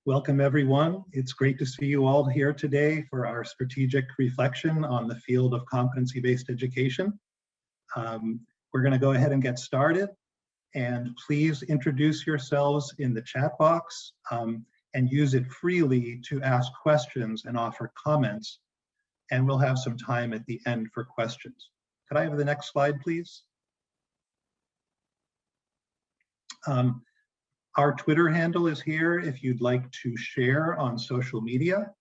Welcome everyone. It's great to see you all here today for our strategic reflection on the field of competency-based education. We're going to go ahead and get started, and please introduce yourselves in the chat box and use it freely to ask questions and offer comments, and we'll have some time at the end for questions. Could I have the next slide, please? Our Twitter handle is here if you'd like to share on social media,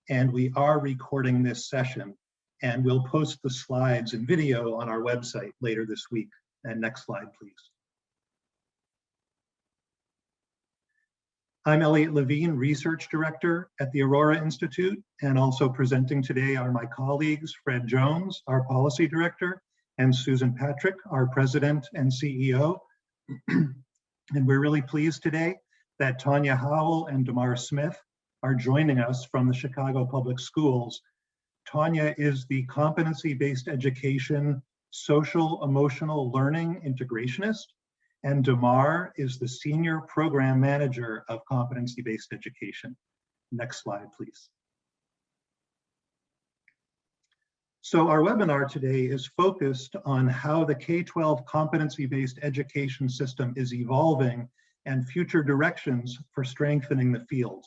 and we are recording this session, and we'll post the slides and video on our website later this week. And next slide, please. I'm Eliot Levine, Research Director at the Aurora Institute, and also presenting today are my colleagues, Fred Jones, our Policy Director, and Susan Patrick, our President and CEO. And we're really pleased today that Tonya Howell and Damarr Smith are joining us from the Chicago Public Schools. Tonya is the Competency-Based Education Social Emotional Learning Integrationist, and Damarr is the Senior Program Manager of Competency-Based Education. Next slide, please. So our webinar today is focused on how the K-12 competency-based education system is evolving and future directions for strengthening the field.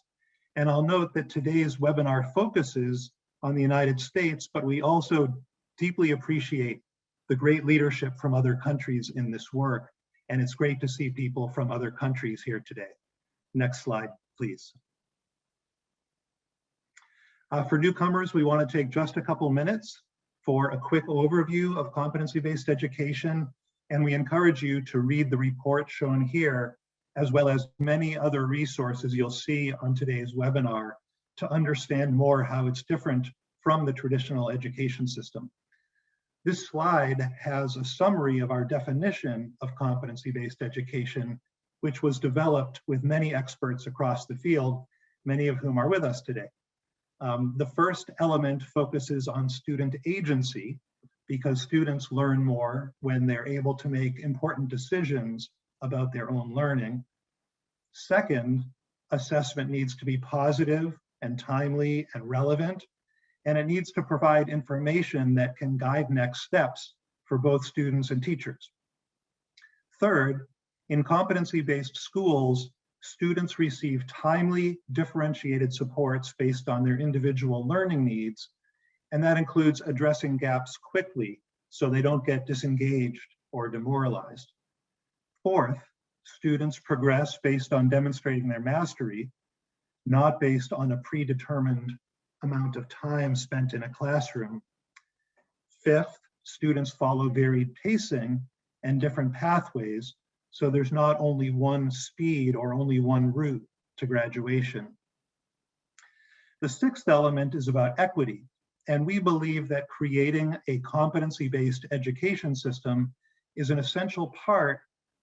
And I'll note that today's webinar focuses on the United States, but we also deeply appreciate the great leadership from other countries in this work. And it's great to see people from other countries here today. Next slide, please. For newcomers, we want to take just a couple minutes for a quick overview of competency-based education, and we encourage you to read the report shown here, as well as many other resources you'll see on today's webinar to understand more how it's different from the traditional education system. This slide has a summary of our definition of competency-based education, which was developed with many experts across the field, many of whom are with us today. The first element focuses on student agency, because students learn more when they're able to make important decisions about their own learning. Second, assessment needs to be positive and timely and relevant, and it needs to provide information that can guide next steps for both students and teachers. Third, in competency-based schools, students receive timely, differentiated supports based on their individual learning needs, and that includes addressing gaps quickly so they don't get disengaged or demoralized. Fourth, students progress based on demonstrating their mastery, not based on a predetermined amount of time spent in a classroom. Fifth, students follow varied pacing and different pathways, so there's not only one speed or only one route to graduation. The sixth element is about equity, and we believe that creating a competency-based education system is an essential part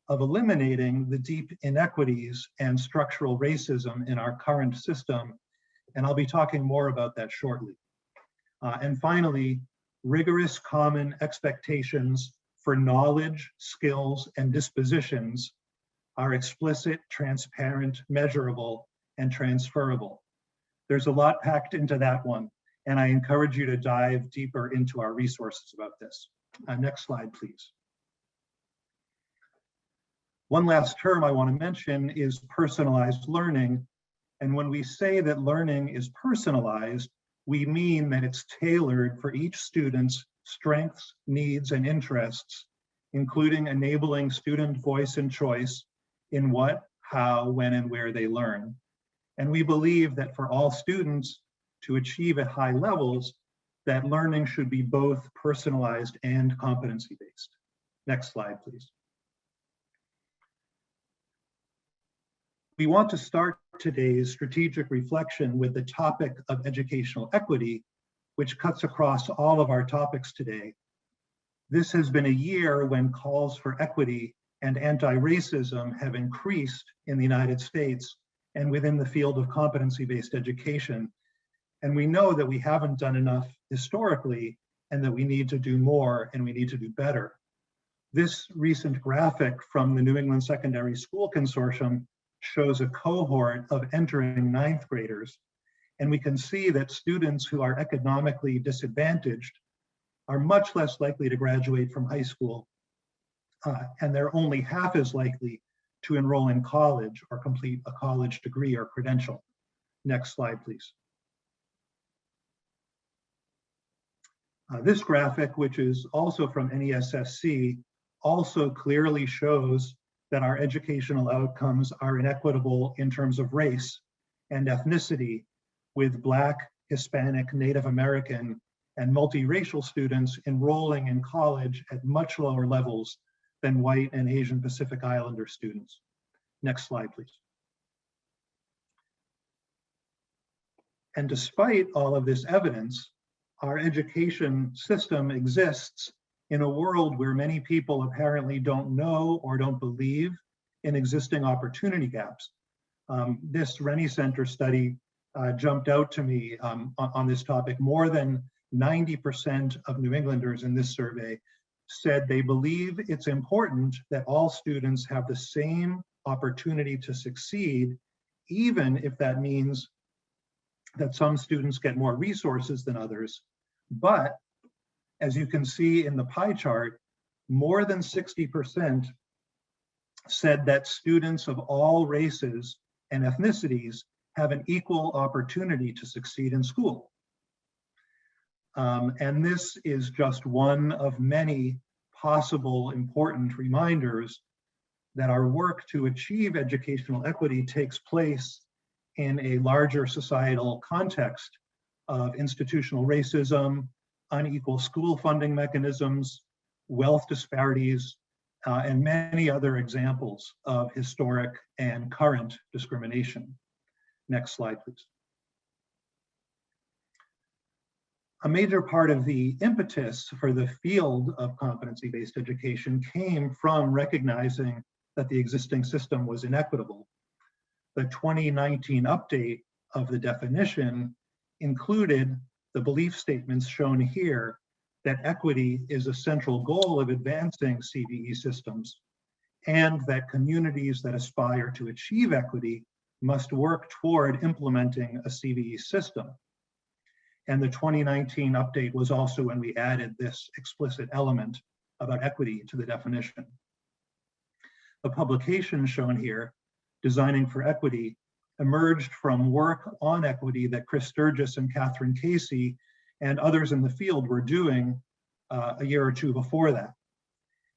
of eliminating the deep inequities and structural racism in our current system, and I'll be talking more about that shortly. And finally, rigorous common expectations for knowledge, skills, and dispositions are explicit, transparent, measurable, and transferable. There's a lot packed into that one, and I encourage you to dive deeper into our resources about this. Next slide, please. One last term I want to mention is personalized learning. And when we say that learning is personalized, we mean that it's tailored for each student's strengths, needs, and interests, including enabling student voice and choice in what, how, when, and where they learn. And we believe that for all students to achieve at high levels, that learning should be both personalized and competency-based. Next slide, please. We want to start today's strategic reflection with the topic of educational equity, which cuts across all of our topics today. This has been a year when calls for equity and anti-racism have increased in the United States and within the field of competency-based education. And we know that we haven't done enough historically, and that we need to do more and we need to do better. This recent graphic from the New England Secondary School Consortium shows a cohort of entering ninth graders. And we can see that students who are economically disadvantaged are much less likely to graduate from high school, and they're only half as likely to enroll in college or complete a college degree or credential. Next slide, please. This graphic, which is also from NESSC, also clearly shows that our educational outcomes are inequitable in terms of race and ethnicity, with Black, Hispanic, Native American, and multiracial students enrolling in college at much lower levels than white and Asian Pacific Islander students. Next slide, please. And despite all of this evidence, our education system exists in a world where many people apparently don't know or don't believe in existing opportunity gaps. This Rennie Center study jumped out to me on this topic. More than 90% of New Englanders in this survey said they believe it's important that all students have the same opportunity to succeed, even if that means that some students get more resources than others. But as you can see in the pie chart, more than 60% said that students of all races and ethnicities have an equal opportunity to succeed in school. And this is just one of many possible important reminders that our work to achieve educational equity takes place in a larger societal context of institutional racism, unequal school funding mechanisms, wealth disparities, and many other examples of historic and current discrimination. Next slide, please. A major part of the impetus for the field of competency-based education came from recognizing that the existing system was inequitable. The 2019 update of the definition included the belief statements shown here that equity is a central goal of advancing CBE systems, and that communities that aspire to achieve equity must work toward implementing a CBE system. And the 2019 update was also when we added this explicit element about equity to the definition. The publication shown here, Designing for Equity, emerged from work on equity that Chris Sturgis and Catherine Casey and others in the field were doing a year or two before that.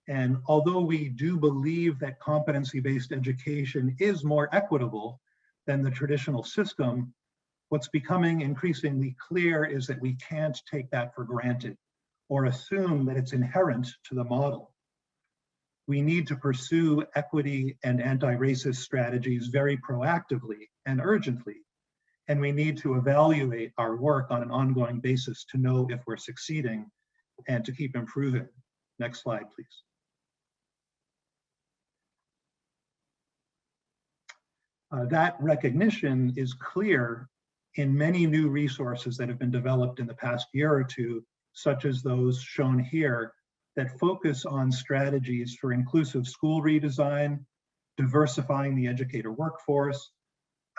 And although we do believe that competency-based education is more equitable than the traditional system, what's becoming increasingly clear is that we can't take that for granted or assume that it's inherent to the model. We need to pursue equity and anti-racist strategies very proactively and urgently, and we need to evaluate our work on an ongoing basis to know if we're succeeding and to keep improving. Next slide, please. That recognition is clear in many new resources that have been developed in the past year or two, such as those shown here, that focus on strategies for inclusive school redesign, diversifying the educator workforce,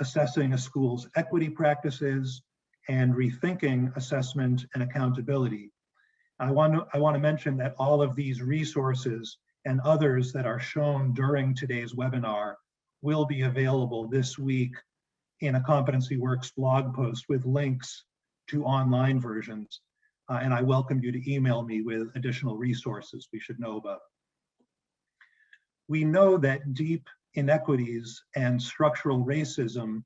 assessing a school's equity practices, and rethinking assessment and accountability. I want to mention that all of these resources and others that are shown during today's webinar will be available this week in a Competency Works blog post with links to online versions. And I welcome you to email me with additional resources we should know about. We know that deep inequities and structural racism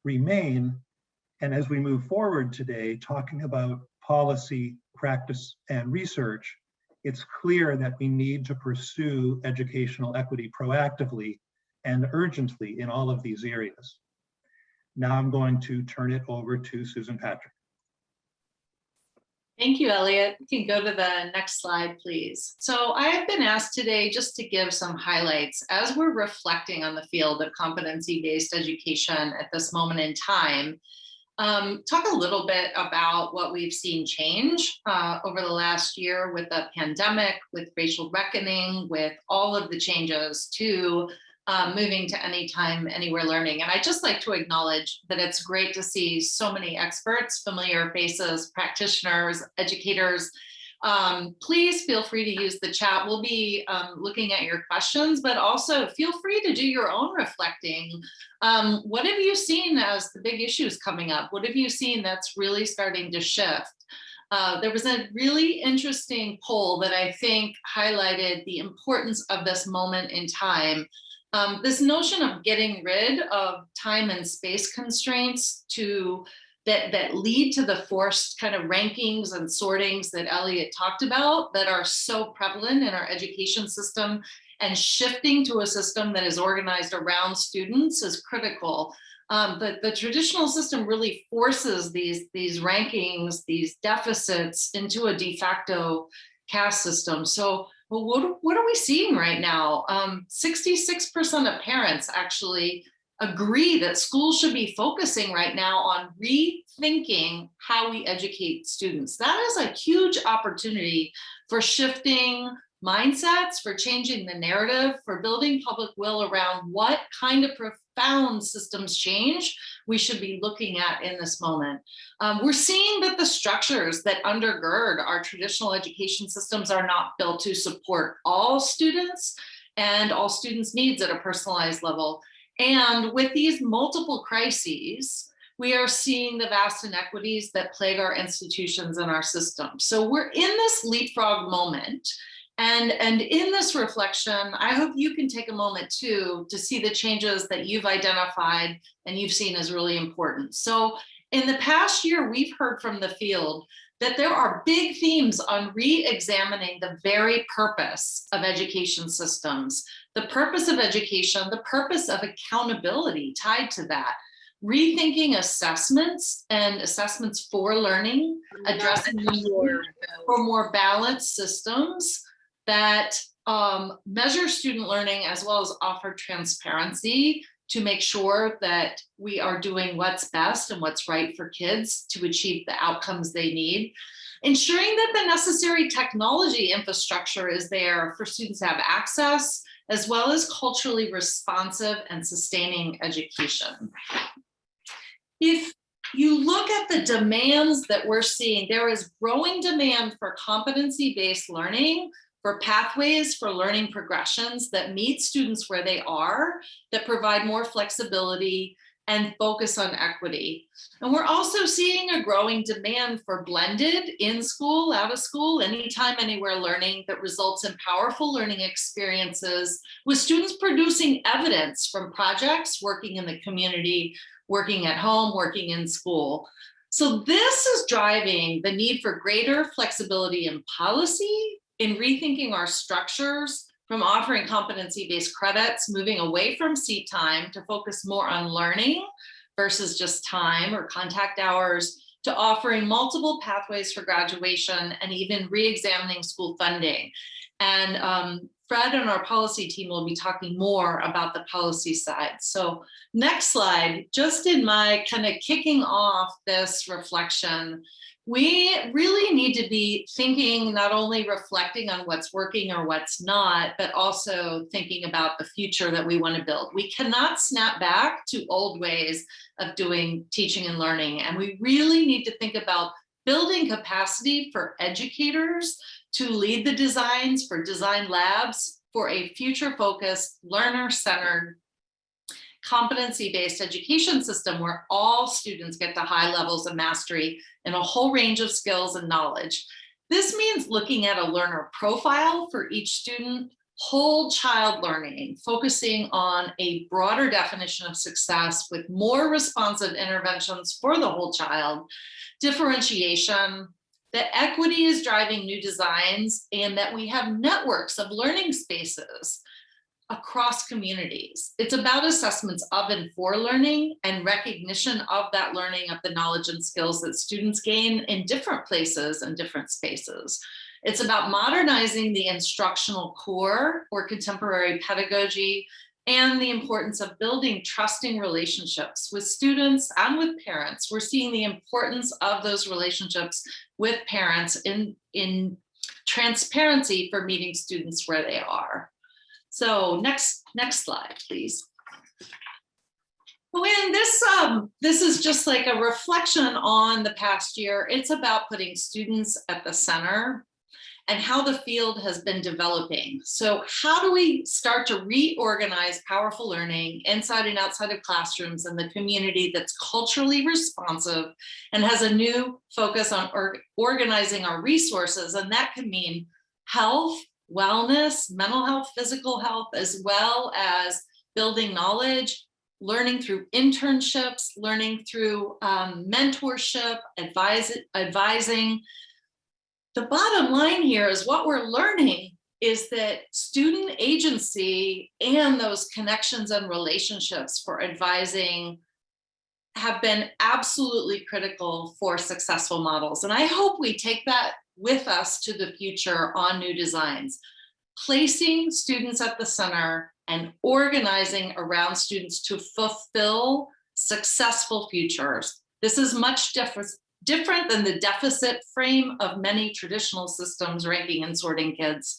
remain, and as we move forward today, talking about policy, practice, and research, it's clear that we need to pursue educational equity proactively and urgently in all of these areas. Now I'm going to turn it over to Susan Patrick. Thank you, Eliot. You can go to the next slide, please. So I have been asked today just to give some highlights as we're reflecting on the field of competency-based education at this moment in time. Talk a little bit about what we've seen change over the last year with the pandemic, with racial reckoning, with all of the changes to moving to anytime, anywhere learning. And I just like to acknowledge that it's great to see so many experts, familiar faces, practitioners, educators. Please feel free to use the chat. We'll be looking at your questions, but also feel free to do your own reflecting. What have you seen as the big issues coming up? What have you seen that's really starting to shift? There was a really interesting poll that I think highlighted the importance of this moment in time. This notion of getting rid of time and space constraints that lead to the forced kind of rankings and sortings that Eliot talked about that are so prevalent in our education system, and shifting to a system that is organized around students is critical. The traditional system really forces these rankings, these deficits into a de facto caste system. So well, what are we seeing right now? 66% of parents actually agree that schools should be focusing right now on rethinking how we educate students. That is a huge opportunity for shifting mindsets, for changing the narrative, for building public will around what kind of profound systems change we should be looking at in this moment. We're seeing that the structures that undergird our traditional education systems are not built to support all students and all students' needs at a personalized level. And with these multiple crises, we are seeing the vast inequities that plague our institutions and our systems. So we're in this leapfrog moment. And in this reflection, I hope you can take a moment too to see the changes that you've identified and you've seen as really important. So in the past year, we've heard from the field that there are big themes on re-examining the very purpose of education systems, the purpose of education, the purpose of accountability tied to that, rethinking assessments and assessments for learning, addressing for more balanced systems that measure student learning as well as offer transparency to make sure that we are doing what's best and what's right for kids to achieve the outcomes they need. Ensuring that the necessary technology infrastructure is there for students to have access, as well as culturally responsive and sustaining education. If you look at the demands that we're seeing, there is growing demand for competency-based learning, for pathways for learning progressions that meet students where they are, that provide more flexibility and focus on equity. And we're also seeing a growing demand for blended in-school, out-of-school, anytime, anywhere learning that results in powerful learning experiences with students producing evidence from projects, working in the community, working at home, working in school. So this is driving the need for greater flexibility in policy, in rethinking our structures, from offering competency-based credits, moving away from seat time to focus more on learning versus just time or contact hours, to offering multiple pathways for graduation and even re-examining school funding. And Fred and our policy team will be talking more about the policy side. So next slide, just in my kind of kicking off this reflection, we really need to be thinking, not only reflecting on what's working or what's not, but also thinking about the future that we want to build. We cannot snap back to old ways of doing teaching and learning. And we really need to think about building capacity for educators to lead the designs, for design labs, for a future-focused, learner-centered, competency-based education system where all students get to high levels of mastery in a whole range of skills and knowledge. This means looking at a learner profile for each student, whole child learning, focusing on a broader definition of success with more responsive interventions for the whole child, differentiation, that equity is driving new designs, and that we have networks of learning spaces across communities. It's about assessments of and for learning and recognition of that learning, of the knowledge and skills that students gain in different places and different spaces. It's about modernizing the instructional core or contemporary pedagogy, and the importance of building trusting relationships with students and with parents. We're seeing the importance of those relationships with parents in transparency for meeting students where they are. So next slide, please. When this is just like a reflection on the past year. It's about putting students at the center and how the field has been developing. So how do we start to reorganize powerful learning inside and outside of classrooms in the community that's culturally responsive and has a new focus on organizing our resources? And that can mean health, wellness, mental health, physical health, as well as building knowledge, learning through internships, learning through mentorship, advising. The bottom line here is what we're learning is that student agency and those connections and relationships for advising have been absolutely critical for successful models. And I hope we take that with us to the future on new designs, placing students at the center and organizing around students to fulfill successful futures. This is much different than the deficit frame of many traditional systems ranking and sorting kids.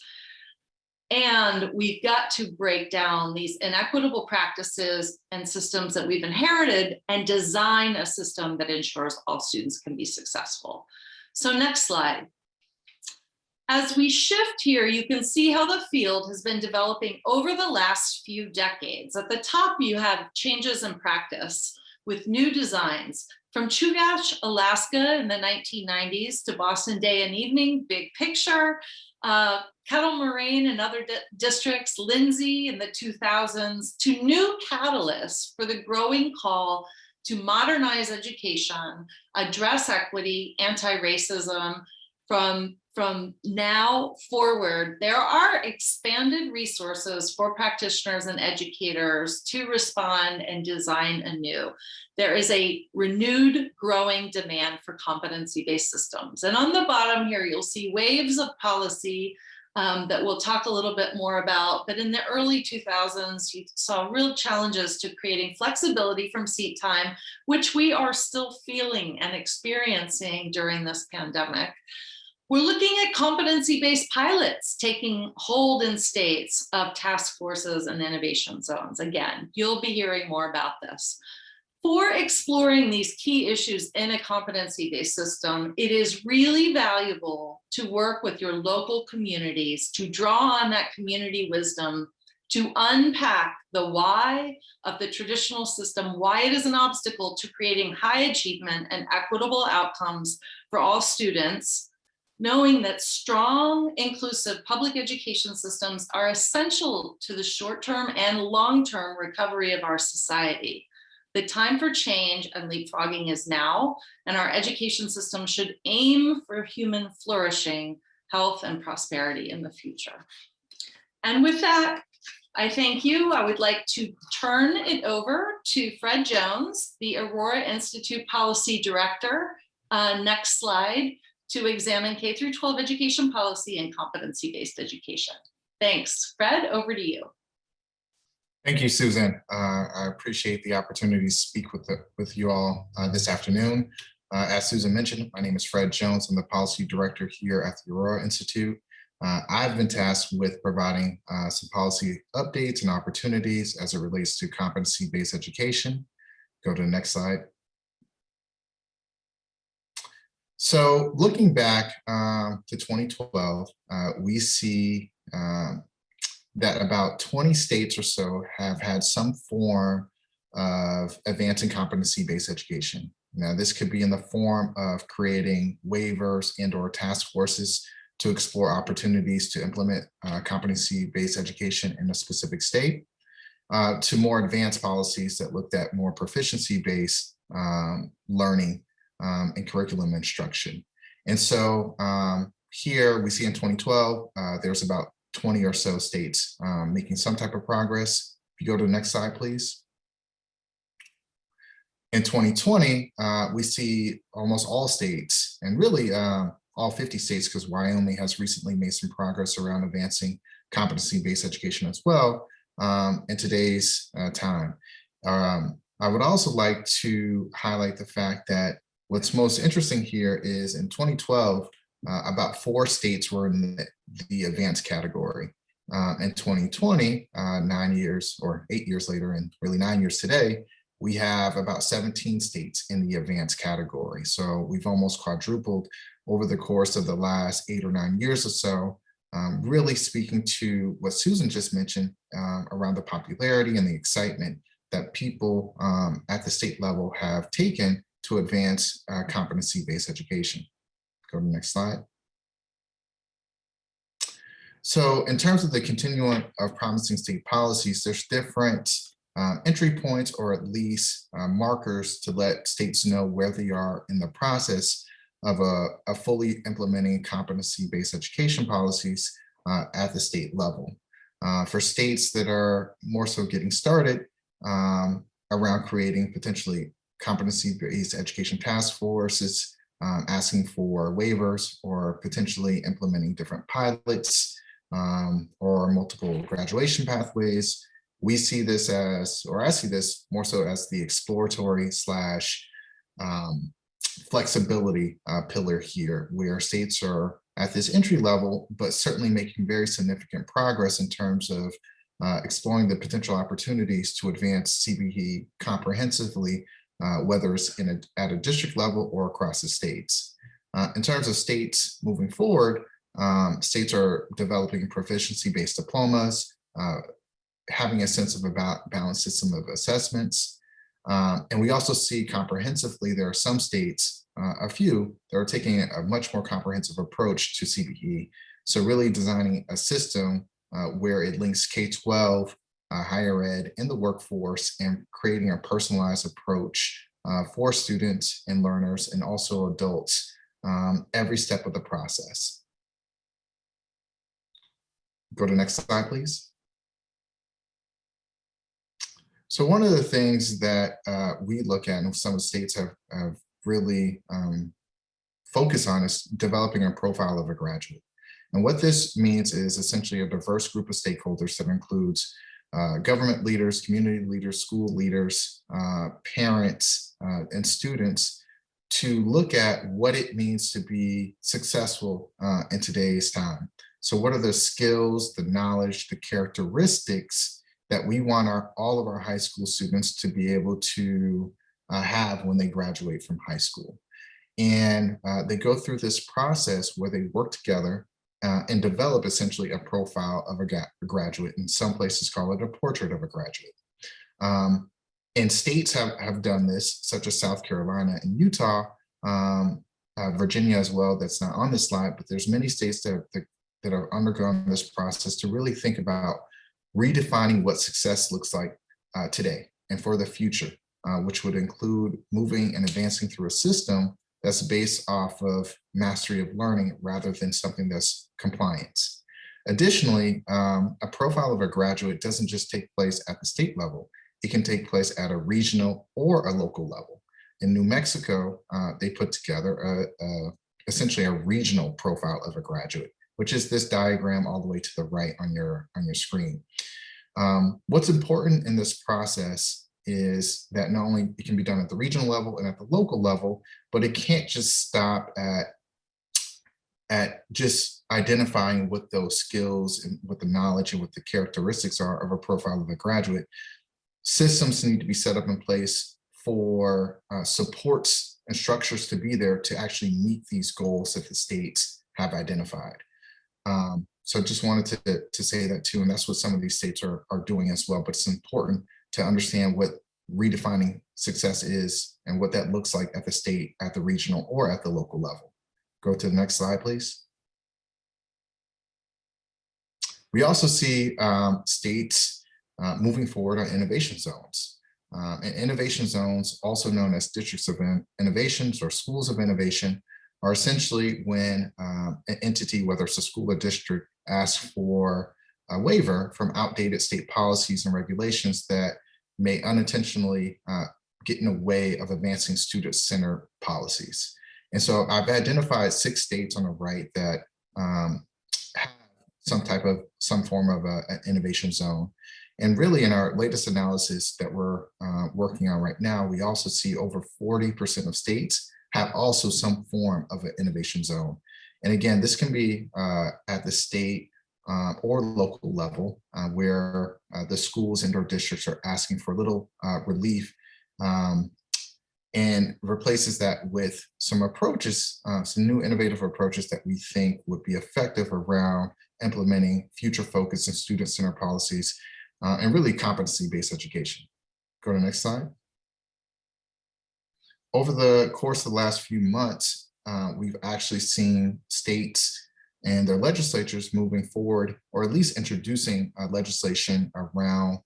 And we've got to break down these inequitable practices and systems that we've inherited and design a system that ensures all students can be successful. So next slide. As we shift here, you can see how the field has been developing over the last few decades. At the top, you have changes in practice with new designs. From Chugach, Alaska in the 1990s to Boston Day and Evening, Big Picture, Kettle Moraine and other districts, Lindsay in the 2000s, to new catalysts for the growing call to modernize education, address equity, anti-racism. From now forward, there are expanded resources for practitioners and educators to respond and design anew. There is a renewed growing demand for competency-based systems. And on the bottom here, you'll see waves of policy that we'll talk a little bit more about. But in the early 2000s, you saw real challenges to creating flexibility from seat time, which we are still feeling and experiencing during this pandemic. We're looking at competency-based pilots taking hold in states of task forces and innovation zones. Again, you'll be hearing more about this. For exploring these key issues in a competency-based system, it is really valuable to work with your local communities to draw on that community wisdom to unpack the why of the traditional system, why it is an obstacle to creating high achievement and equitable outcomes for all students, knowing that strong, inclusive public education systems are essential to the short-term and long-term recovery of our society. The time for change and leapfrogging is now, and our education system should aim for human flourishing, health, and prosperity in the future. And with that, I thank you. I would like to turn it over to Fred Jones, the Aurora Institute Policy Director. Next slide. To examine K-12 education policy and competency-based education. Thanks. Fred, over to you. Thank you, Susan. I appreciate the opportunity to speak with you all this afternoon. As Susan mentioned, my name is Fred Jones. I'm the Policy Director here at the Aurora Institute. I've been tasked with providing some policy updates and opportunities as it relates to competency-based education. Go to the next slide. So looking back to 2012, we see that about 20 states or so have had some form of advancing competency-based education. Now, this could be in the form of creating waivers and/or task forces to explore opportunities to implement competency-based education in a specific state, to more advanced policies that looked at more proficiency-based learning and curriculum instruction. And so here we see in 2012, there's about 20 or so states making some type of progress. If you go to the next slide, please. In 2020, we see almost all states, and really all 50 states, because Wyoming has recently made some progress around advancing competency-based education as well in today's time. I would also like to highlight the fact that what's most interesting here is in 2012, about 4 states were in the advanced category. In 2020, 9 years or 8 years later, and really 9 years today, we have about 17 states in the advanced category. So we've almost quadrupled over the course of the last 8 or 9 years or so, really speaking to what Susan just mentioned around the popularity and the excitement that people at the state level have taken to advance competency-based education. Go to the next slide. So in terms of the continuum of promising state policies, there's different entry points, or at least markers to let states know where they are in the process of a fully implementing competency-based education policies at the state level. For states that are more so getting started around creating potentially competency-based education task forces, asking for waivers, or potentially implementing different pilots or multiple graduation pathways, we see this as, or I see this more so as the exploratory / flexibility pillar here, where states are at this entry level, but certainly making very significant progress in terms of exploring the potential opportunities to advance CBE comprehensively, whether it's at a district level or across the states. In terms of states moving forward, states are developing proficiency-based diplomas, having a sense of a balanced system of assessments. And we also see comprehensively, there are some states, a few, that are taking a much more comprehensive approach to CBE. So really designing a system where it links K-12, higher ed, and the workforce, and creating a personalized approach for students and learners, and also adults, every step of the process. Go to the next slide, please. So one of the things that we look at, and some of the states have really focused on, is developing a profile of a graduate. And what this means is essentially a diverse group of stakeholders that includes government leaders, community leaders, school leaders, parents, and students, to look at what it means to be successful in today's time. So what are the skills, the knowledge, the characteristics that we want all of our high school students to be able to have when they graduate from high school? And they go through this process where they work together and develop essentially a profile of a graduate. In some places call it a portrait of a graduate. And states have done this, such as South Carolina and Utah, Virginia as well, that's not on this slide, but there's many states that have undergone this process to really think about redefining what success looks like today and for the future, which would include moving and advancing through a system that's based off of mastery of learning rather than something that's compliance. Additionally, a profile of a graduate doesn't just take place at the state level. It can take place at a regional or a local level. In New Mexico, they put together essentially a regional profile of a graduate, which is this diagram all the way to the right on your screen. What's important in this process is that not only it can be done at the regional level and at the local level, but it can't just stop at just identifying what those skills and what the knowledge and what the characteristics are of a profile of a graduate. Systems need to be set up in place for supports and structures to be there to actually meet these goals that the states have identified. So just wanted to say that too, and that's what some of these states are doing as well. But it's important to understand what redefining success is and what that looks like at the state, at the regional, or at the local level. Go to the next slide, please. We also see states moving forward on innovation zones. And innovation zones, also known as districts of innovations or schools of innovation, are essentially when an entity, whether it's a school or district, asks for a waiver from outdated state policies and regulations that may unintentionally get in the way of advancing student-centered policies. And so I've identified 6 states on the right that have some form of an innovation zone. And really in our latest analysis that we're working on right now, we also see over 40% of states have also some form of an innovation zone. And again, this can be at the state or local level, where the schools and or districts are asking for a little relief, and replaces that with some approaches, some new innovative approaches that we think would be effective around implementing future-focused and student-centered policies, and really competency-based education. Go to the next slide. Over the course of the last few months, we've actually seen states and their legislatures moving forward, or at least introducing legislation around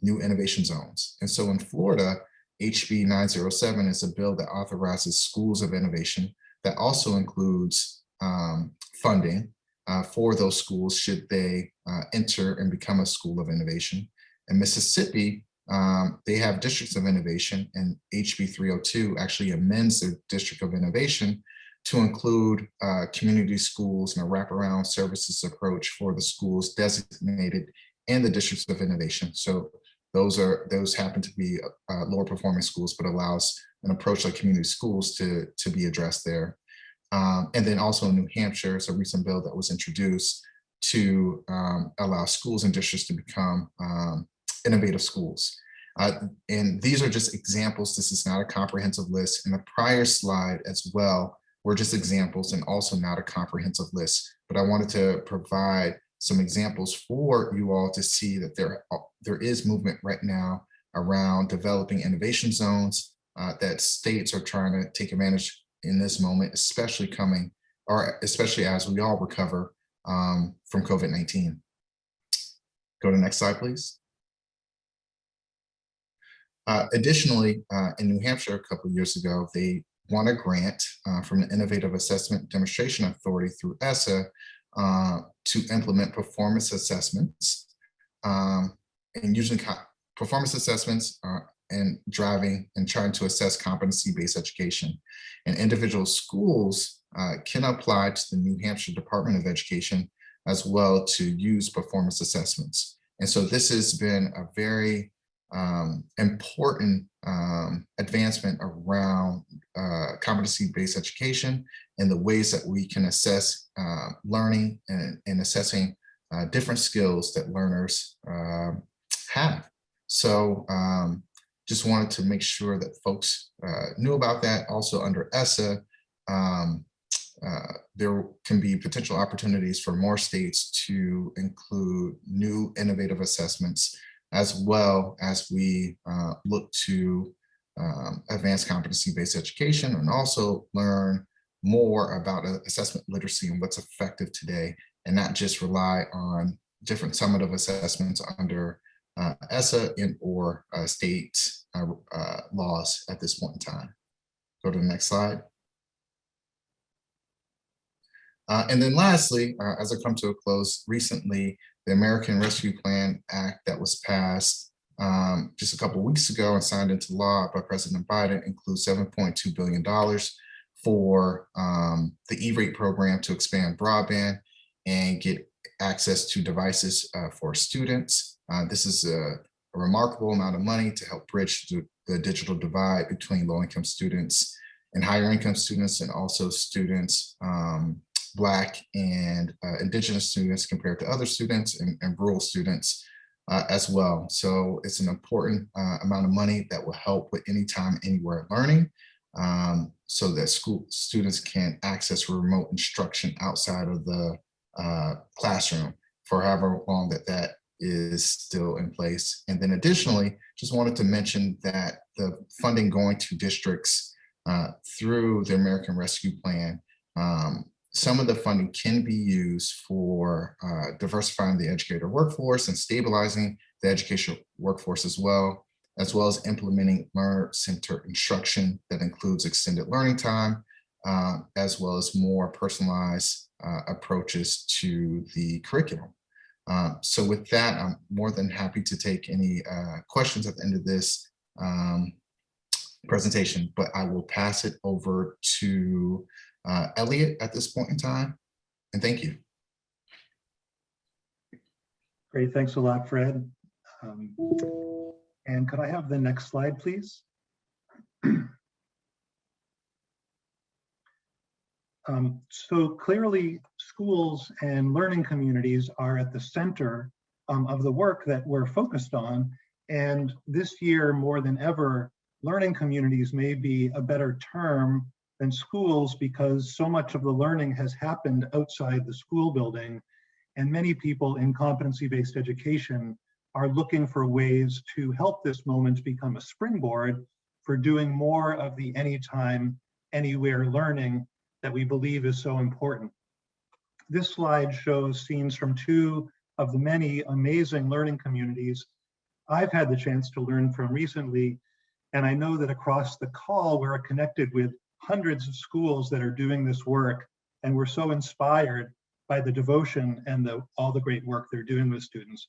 new innovation zones. And so in Florida, HB 907 is a bill that authorizes schools of innovation that also includes funding for those schools should they enter and become a school of innovation. In Mississippi, they have districts of innovation, and HB 302 actually amends their district of innovation to include community schools and a wraparound services approach for the schools designated in the districts of innovation. So those happen to be lower performing schools, but allows an approach like community schools to be addressed there. And then also in New Hampshire, it's a recent bill that was introduced to allow schools and districts to become innovative schools. And these are just examples. This is not a comprehensive list. In the prior slide as well, were just examples and also not a comprehensive list. But I wanted to provide some examples for you all to see that there is movement right now around developing innovation zones that states are trying to take advantage in this moment, especially as we all recover from COVID-19. Go to the next slide, please. Additionally, in New Hampshire a couple of years ago, they won a grant from the Innovative Assessment Demonstration Authority through ESSA to implement performance assessments, and using performance assessments and driving and trying to assess competency-based education. And individual schools can apply to the New Hampshire Department of Education as well to use performance assessments. And so this has been a very important advancement around competency-based education and the ways that we can assess learning and assessing different skills that learners have. So just wanted to make sure that folks knew about that. Also under ESSA, there can be potential opportunities for more states to include new innovative assessments, as well as we look to advance competency-based education and also learn more about assessment literacy and what's effective today, and not just rely on different summative assessments under ESSA and or state laws at this point in time. Go to the next slide. And then lastly, as I come to a close, recently, the American Rescue Plan Act that was passed just a couple of weeks ago and signed into law by President Biden includes $7.2 billion for the E-rate program to expand broadband and get access to devices for students. This is a remarkable amount of money to help bridge the digital divide between low-income students and higher income students, and also students, Black and Indigenous students compared to other students and rural students as well. So it's an important amount of money that will help with anytime, anywhere learning, so that school students can access remote instruction outside of the classroom for however long that is still in place. And then additionally, just wanted to mention that the funding going to districts through the American Rescue Plan, some of the funding can be used for diversifying the educator workforce and stabilizing the educational workforce as well as implementing learner-centered instruction that includes extended learning time, as well as more personalized approaches to the curriculum. So with that, I'm more than happy to take any questions at the end of this presentation, but I will pass it over to Eliot at this point in time, and thank you. Great, thanks a lot, Fred. And could I have the next slide, please? So clearly, schools and learning communities are at the center of the work that we're focused on. And this year, more than ever, learning communities may be a better term than schools because so much of the learning has happened outside the school building. And many people in competency-based education are looking for ways to help this moment become a springboard for doing more of the anytime, anywhere learning that we believe is so important. This slide shows scenes from two of the many amazing learning communities I've had the chance to learn from recently. And I know that across the call, we're connected with hundreds of schools that are doing this work. And we're so inspired by the devotion and all the great work they're doing with students.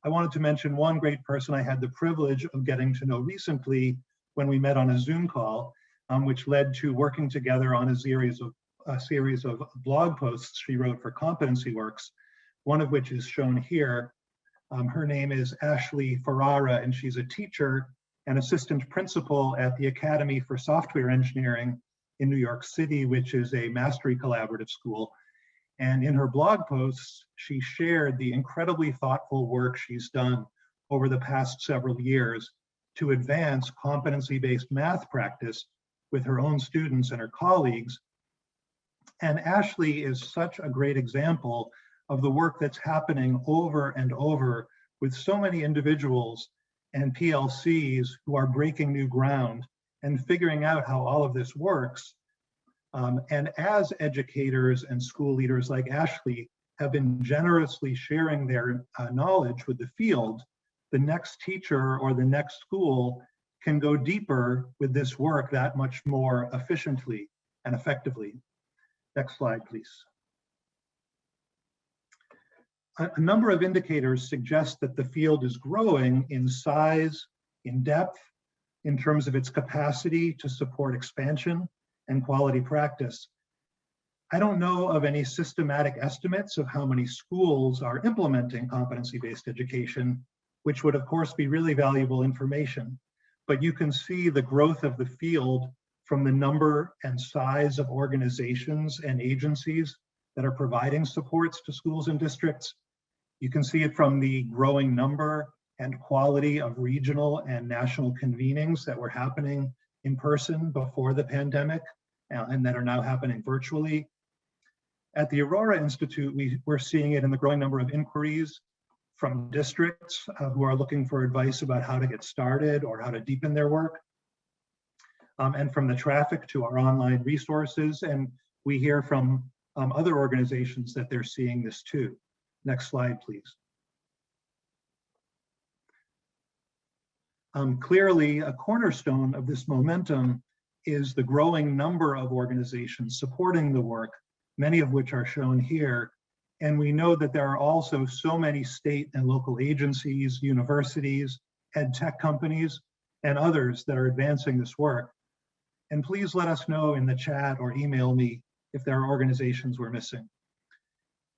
I wanted to mention one great person I had the privilege of getting to know recently when we met on a Zoom call, which led to working together on a series of blog posts she wrote for Competency Works, one of which is shown here. Her name is Ashley Ferrara, and she's a teacher and assistant principal at the Academy for Software Engineering in New York City, which is a mastery collaborative school. And in her blog posts, she shared the incredibly thoughtful work she's done over the past several years to advance competency-based math practice with her own students and her colleagues. And Ashley is such a great example of the work that's happening over and over with so many individuals and PLCs who are breaking new ground and figuring out how all of this works. And as educators and school leaders like Ashley have been generously sharing their knowledge with the field, the next teacher or the next school can go deeper with this work that much more efficiently and effectively. Next slide, please. A number of indicators suggest that the field is growing in size, in depth, in terms of its capacity to support expansion and quality practice. I don't know of any systematic estimates of how many schools are implementing competency-based education, which would of course be really valuable information. But you can see the growth of the field from the number and size of organizations and agencies that are providing supports to schools and districts. You can see it from the growing number and quality of regional and national convenings that were happening in person before the pandemic and that are now happening virtually. At the Aurora Institute, we're seeing it in the growing number of inquiries from districts who are looking for advice about how to get started or how to deepen their work. And from the traffic to our online resources. And we hear from other organizations that they're seeing this too. Next slide, please. Clearly, a cornerstone of this momentum is the growing number of organizations supporting the work, many of which are shown here. And we know that there are also so many state and local agencies, universities, ed tech companies, and others that are advancing this work. And please let us know in the chat or email me if there are organizations we're missing.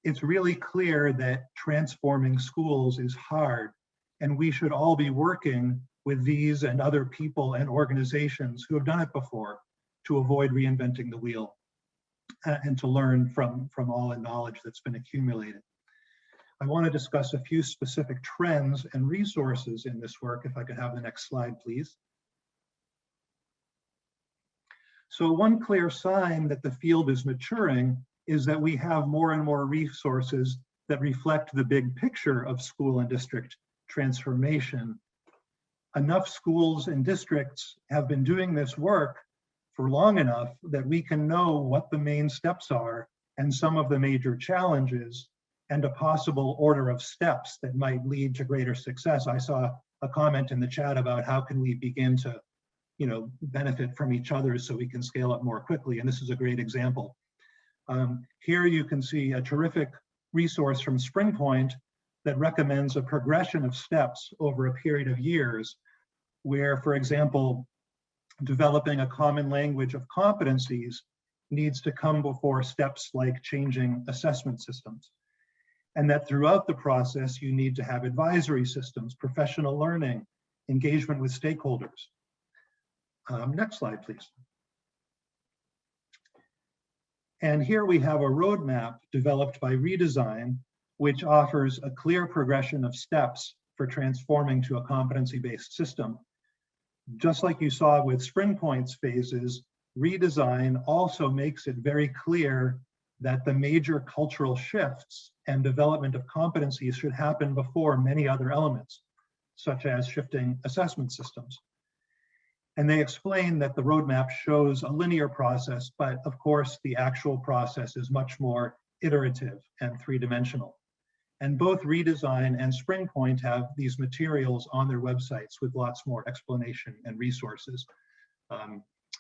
It's really clear that transforming schools is hard, and we should all be working with these and other people and organizations who have done it before to avoid reinventing the wheel and to learn from all the knowledge that's been accumulated. I want to discuss a few specific trends and resources in this work. If I could have the next slide, please. So one clear sign that the field is maturing is that we have more and more resources that reflect the big picture of school and district transformation. Enough schools and districts have been doing this work for long enough that we can know what the main steps are and some of the major challenges and a possible order of steps that might lead to greater success. I saw a comment in the chat about how can we begin to benefit from each other so we can scale up more quickly. And this is a great example. Here you can see a terrific resource from Springpoint that recommends a progression of steps over a period of years where, for example, developing a common language of competencies needs to come before steps like changing assessment systems. And that throughout the process, you need to have advisory systems, professional learning, engagement with stakeholders. Next slide, please. And here we have a roadmap developed by Redesign, which offers a clear progression of steps for transforming to a competency-based system. Just like you saw with Spring Point's phases, Redesign also makes it very clear that the major cultural shifts and development of competencies should happen before many other elements, such as shifting assessment systems. And they explain that the roadmap shows a linear process, but of course the actual process is much more iterative and three-dimensional. And both Redesign and Spring Point have these materials on their websites with lots more explanation and resources.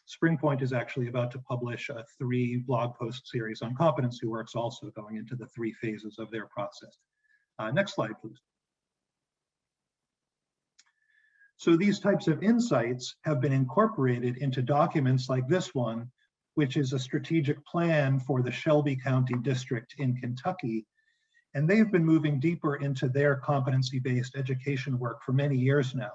Spring Point is actually about to publish a 3 blog post series on competency works, also going into the 3 phases of their process. Next slide, please. So these types of insights have been incorporated into documents like this one, which is a strategic plan for the Shelby County District in Kentucky. And they've been moving deeper into their competency-based education work for many years now.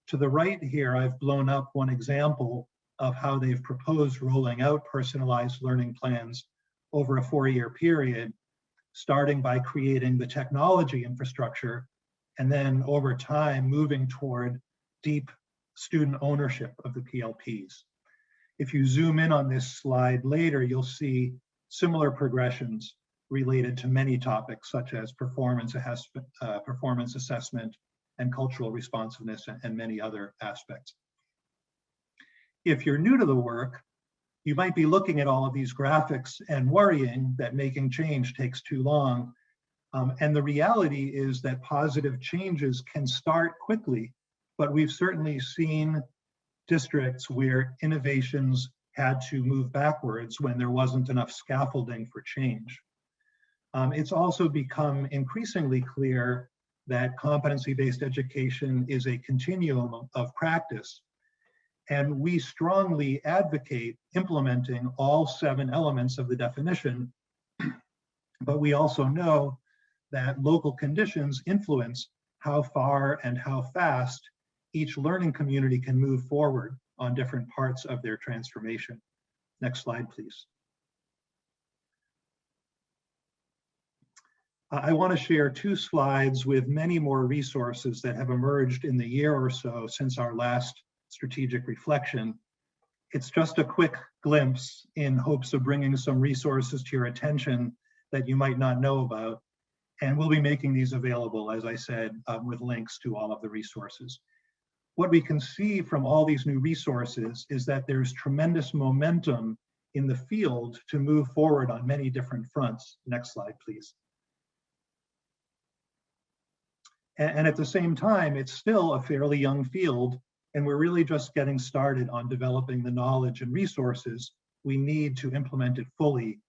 To the right here, I've blown up one example of how they've proposed rolling out personalized learning plans over a 4-year period, starting by creating the technology infrastructure, and then over time moving toward deep student ownership of the PLPs. If you zoom in on this slide later, you'll see similar progressions related to many topics such as performance assessment and cultural responsiveness and many other aspects. If you're new to the work, you might be looking at all of these graphics and worrying that making change takes too long. And the reality is that positive changes can start quickly, but we've certainly seen districts where innovations had to move backwards when there wasn't enough scaffolding for change. It's also become increasingly clear that competency-based education is a continuum of practice. And we strongly advocate implementing all 7 elements of the definition, but we also know that local conditions influence how far and how fast each learning community can move forward on different parts of their transformation. Next slide, please. I want to share 2 slides with many more resources that have emerged in the year or so since our last strategic reflection. It's just a quick glimpse in hopes of bringing some resources to your attention that you might not know about. And we'll be making these available, as I said, with links to all of the resources. What we can see from all these new resources is that there's tremendous momentum in the field to move forward on many different fronts. Next slide, please. And at the same time, it's still a fairly young field, and we're really just getting started on developing the knowledge and resources we need to implement it fully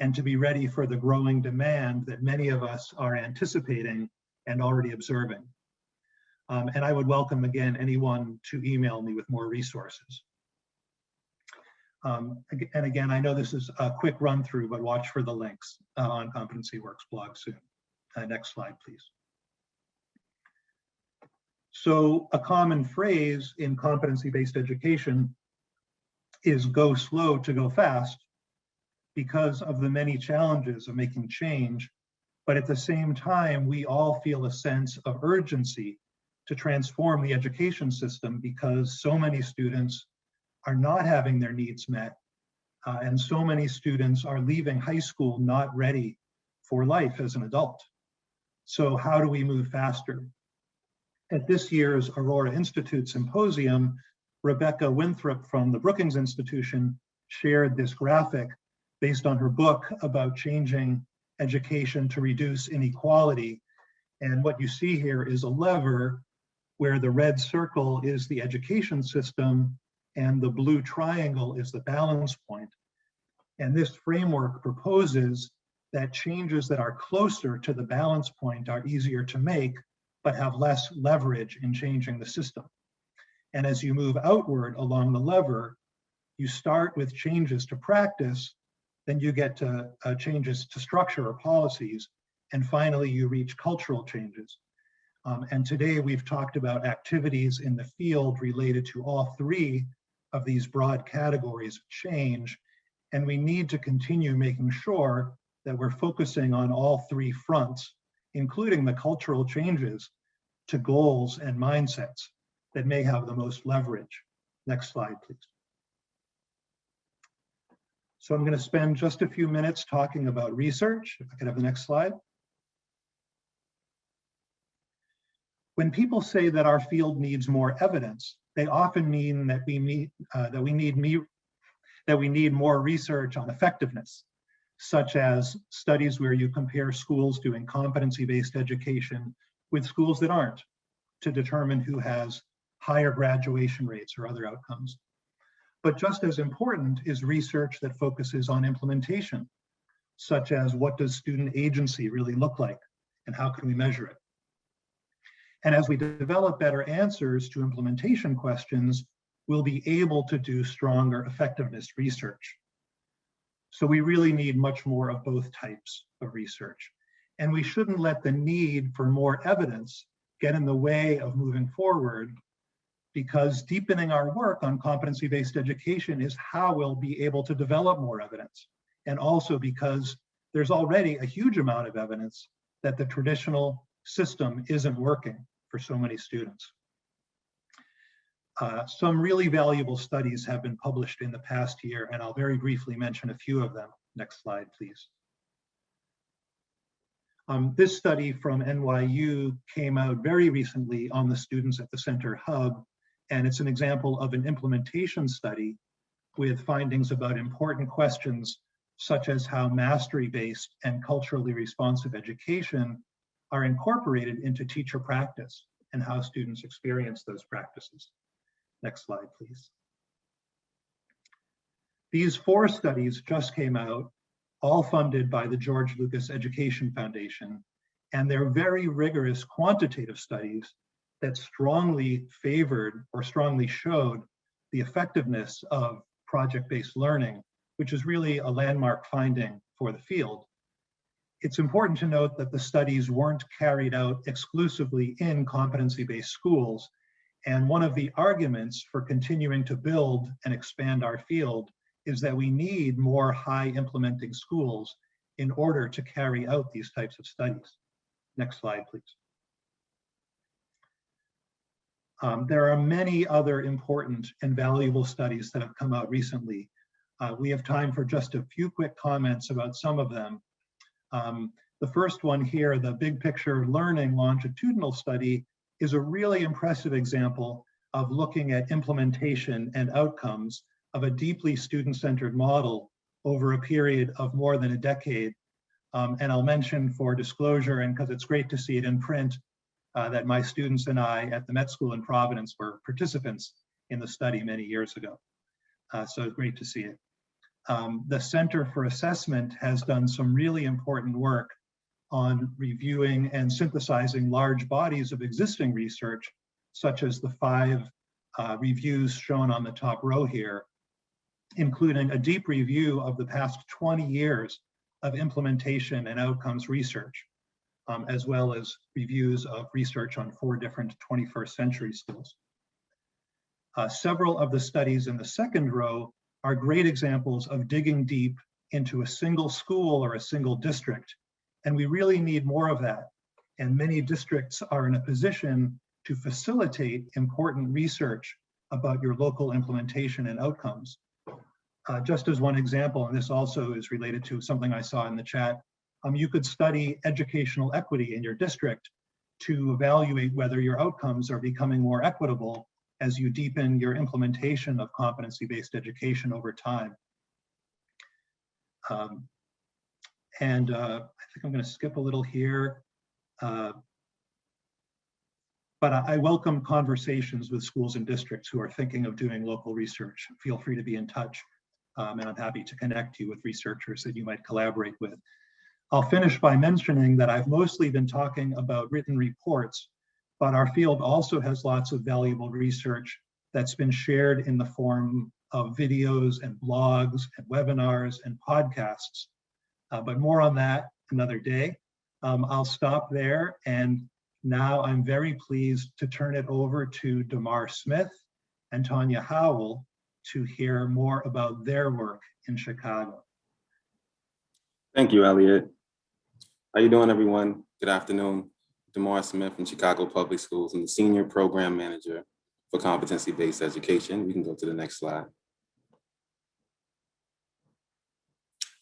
and to be ready for the growing demand that many of us are anticipating and already observing. And I would welcome, again, anyone to email me with more resources. And again, I know this is a quick run through, but watch for the links on Competency Works blog soon. Next slide, please. So a common phrase in competency-based education is go slow to go fast because of the many challenges of making change. But at the same time, we all feel a sense of urgency to transform the education system because so many students are not having their needs met. And so many students are leaving high school not ready for life as an adult. So how do we move faster? At this year's Aurora Institute Symposium, Rebecca Winthrop from the Brookings Institution shared this graphic based on her book about changing education to reduce inequality. And what you see here is a lever where the red circle is the education system and the blue triangle is the balance point. And this framework proposes that changes that are closer to the balance point are easier to make, but have less leverage in changing the system. And as you move outward along the lever, you start with changes to practice, then you get to changes to structure or policies, and finally you reach cultural changes. And today we've talked about activities in the field related to all 3 of these broad categories of change. And we need to continue making sure that we're focusing on all three fronts, including the cultural changes to goals and mindsets that may have the most leverage. Next slide, please. So I'm going to spend just a few minutes talking about research. If I could have the next slide. When people say that our field needs more evidence, they often mean that we need more research on effectiveness, such as studies where you compare schools doing competency-based education with schools that aren't, to determine who has higher graduation rates or other outcomes. But just as important is research that focuses on implementation, such as what does student agency really look like and how can we measure it? And as we develop better answers to implementation questions, we'll be able to do stronger effectiveness research. So we really need much more of both types of research. And we shouldn't let the need for more evidence get in the way of moving forward, because deepening our work on competency-based education is how we'll be able to develop more evidence. And also because there's already a huge amount of evidence that the traditional system isn't working for so many students. Some really valuable studies have been published in the past year, and I'll very briefly mention a few of them. Next slide, please. This study from NYU came out very recently on the Students at the Center Hub, and it's an example of an implementation study with findings about important questions such as how mastery-based and culturally responsive education are incorporated into teacher practice and how students experience those practices. Next slide, please. These 4 studies just came out, all funded by the George Lucas Education Foundation, and they're very rigorous quantitative studies that strongly favored or strongly showed the effectiveness of project-based learning, which is really a landmark finding for the field. It's important to note that the studies weren't carried out exclusively in competency-based schools, and one of the arguments for continuing to build and expand our field is that we need more high implementing schools in order to carry out these types of studies. Next slide, please. There are many other important and valuable studies that have come out recently. We have time for just a few quick comments about some of them. The first one here, the Big Picture Learning longitudinal study, is a really impressive example of looking at implementation and outcomes of a deeply student-centered model over a period of more than a decade. And I'll mention for disclosure, and because it's great to see it in print, that my students and I at the Met School in Providence were participants in the study many years ago. So it's great to see it. The Center for Assessment has done some really important work on reviewing and synthesizing large bodies of existing research, such as the 5 reviews shown on the top row here, including a deep review of the past 20 years of implementation and outcomes research, as well as reviews of research on 4 different 21st century schools. Several of the studies in the second row are great examples of digging deep into a single school or a single district, and we really need more of that. And many districts are in a position to facilitate important research about your local implementation and outcomes. Just as one example, and this also is related to something I saw in the chat, you could study educational equity in your district to evaluate whether your outcomes are becoming more equitable as you deepen your implementation of competency-based education over time. I think I'm going to skip a little here. But I welcome conversations with schools and districts who are thinking of doing local research. Feel free to be in touch, and I'm happy to connect you with researchers that you might collaborate with. I'll finish by mentioning that I've mostly been talking about written reports, but our field also has lots of valuable research that's been shared in the form of videos and blogs and webinars and podcasts. But more on that another day. I'll stop there, and now I'm very pleased to turn it over to Damarr Smith and Tonya Howell to hear more about their work in Chicago. Thank you, Eliot. How you doing, everyone? Good afternoon. Damarr Smith from Chicago Public Schools. I'm the Senior Program Manager for Competency-Based Education. We can go to the next slide.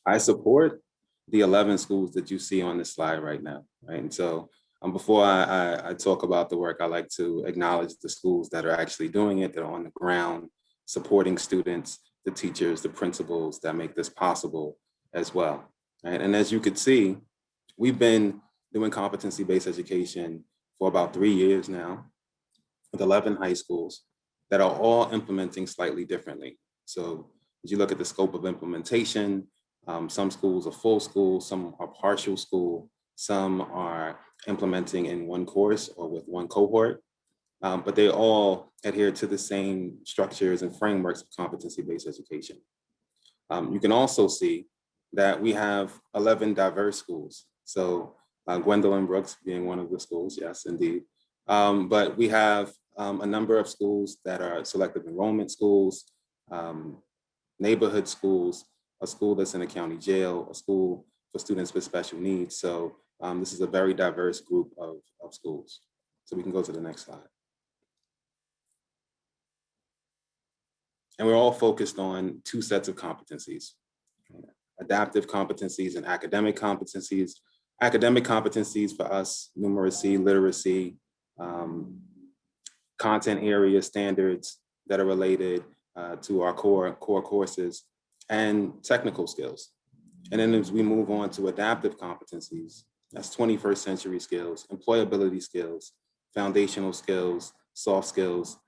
I support the 11 schools that you see on this slide right now, right? And so before I talk about the work, I like to acknowledge the schools that are actually doing it, that are on the ground, supporting students, the teachers, the principals that make this possible as well, right? And as you could see, we've been doing competency-based education for about 3 years now with 11 high schools that are all implementing slightly differently. So as you look at the scope of implementation, some schools are full school, some are partial school, some are implementing in one course or with one cohort, but they all adhere to the same structures and frameworks of competency-based education. You can also see that we have 11 diverse schools. So Gwendolyn Brooks being one of the schools, yes, indeed. But we have a number of schools that are selective enrollment schools, neighborhood schools, a school that's in a county jail, a school for students with special needs. So this is a very diverse group of schools. So we can go to the next slide. And we're all focused on two sets of competencies, adaptive competencies and academic competencies. Academic competencies for us, numeracy, literacy, content area standards that are related to our core courses, and technical skills. And then as we move on to adaptive competencies, that's 21st century skills, employability skills, foundational skills, soft skills.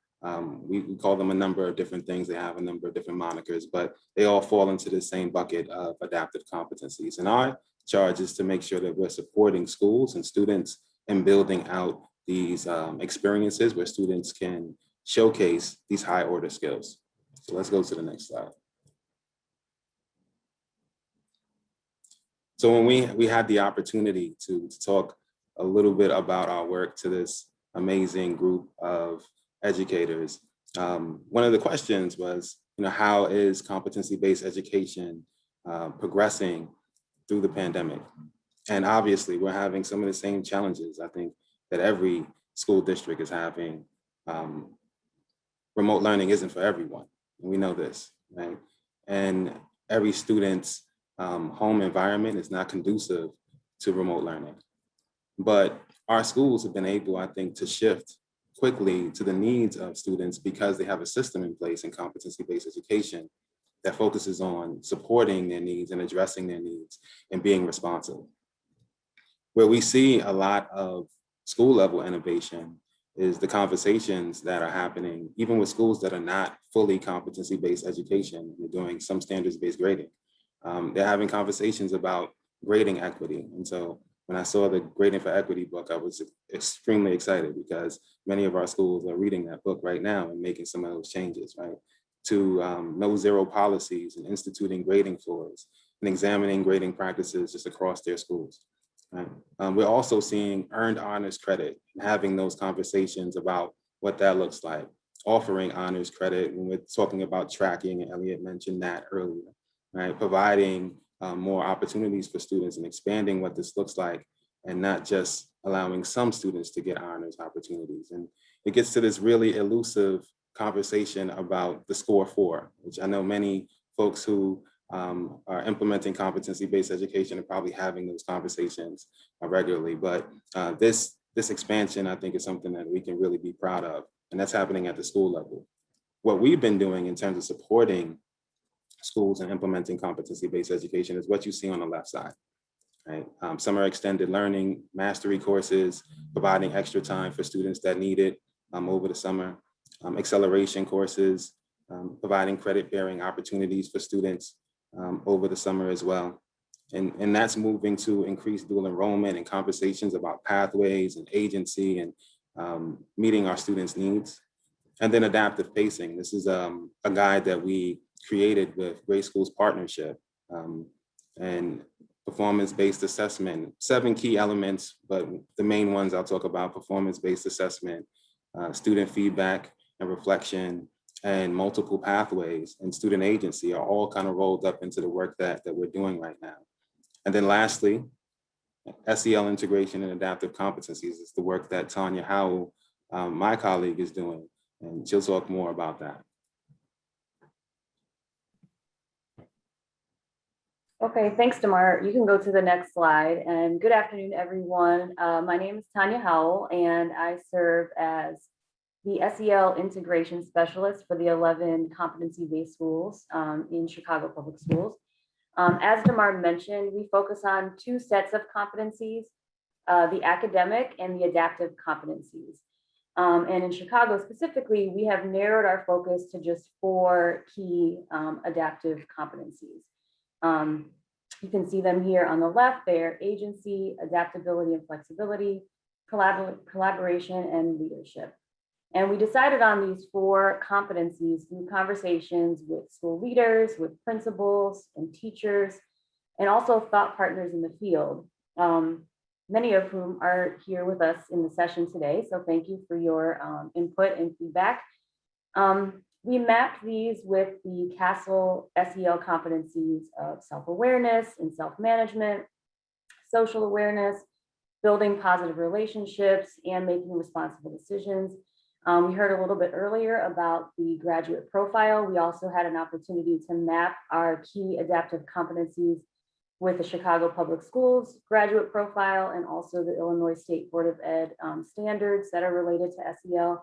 We call them a number of different things. They have a number of different monikers, but they all fall into the same bucket of adaptive competencies. And our charge is to make sure that we're supporting schools and students in building out these experiences where students can showcase these high order skills. So let's go to the next slide. So when we had the opportunity to talk a little bit about our work to this amazing group of educators, one of the questions was, how is competency-based education progressing through the pandemic? And obviously, we're having some of the same challenges, I think, that every school district is having. Remote learning isn't for everyone. We know this, right? And every student's home environment is not conducive to remote learning. But our schools have been able, I think, to shift quickly to the needs of students because they have a system in place in competency-based education that focuses on supporting their needs and addressing their needs and being responsive. Where we see a lot of school level innovation is the conversations that are happening, even with schools that are not fully competency-based education. They're doing some standards-based grading. They're having conversations about grading equity. And so when I saw the Grading for Equity book, I was extremely excited because many of our schools are reading that book right now and making some of those changes, right? To no zero policies and instituting grading floors and examining grading practices just across their schools. Right? We're also seeing earned honors credit and having those conversations about what that looks like, offering honors credit when we're talking about tracking, and Eliot mentioned that earlier, right? Providing more opportunities for students and expanding what this looks like and not just allowing some students to get honors opportunities. And it gets to this really elusive conversation about the score 4, which I know many folks who are implementing competency-based education are probably having those conversations regularly. But this expansion, I think, is something that we can really be proud of, and that's happening at the school level. What we've been doing in terms of supporting schools and implementing competency-based education is what you see on the left side, right? Summer extended learning, mastery courses, providing extra time for students that need it over the summer, acceleration courses, providing credit-bearing opportunities for students over the summer as well. And that's moving to increase dual enrollment and conversations about pathways and agency and meeting our students' needs. And then adaptive pacing. This is a guide that we created with Great Schools Partnership and performance-based assessment, 7 key elements, but the main ones I'll talk about: performance-based assessment, student feedback and reflection, and multiple pathways and student agency are all kind of rolled up into the work that we're doing right now. And then lastly, SEL integration and adaptive competencies is the work that Tonya Howell, my colleague, is doing, and she'll talk more about that. Okay, thanks, Damarr. You can go to the next slide. And good afternoon, everyone. My name is Tonya Howell, and I serve as the SEL integration specialist for the 11 competency-based schools in Chicago Public Schools. As Damarr mentioned, we focus on two sets of competencies, the academic and the adaptive competencies. And in Chicago specifically, we have narrowed our focus to just 4 key adaptive competencies. You can see them here on the left. They're agency, adaptability and flexibility, collaboration, and leadership. And we decided on these 4 competencies through conversations with school leaders, with principals and teachers, and also thought partners in the field, many of whom are here with us in the session today. So thank you for your input and feedback. We mapped these with the CASEL SEL competencies of self-awareness and self-management, social awareness, building positive relationships, and making responsible decisions. We heard a little bit earlier about the graduate profile. We also had an opportunity to map our key adaptive competencies with the Chicago Public Schools graduate profile and also the Illinois State Board of Ed standards that are related to SEL.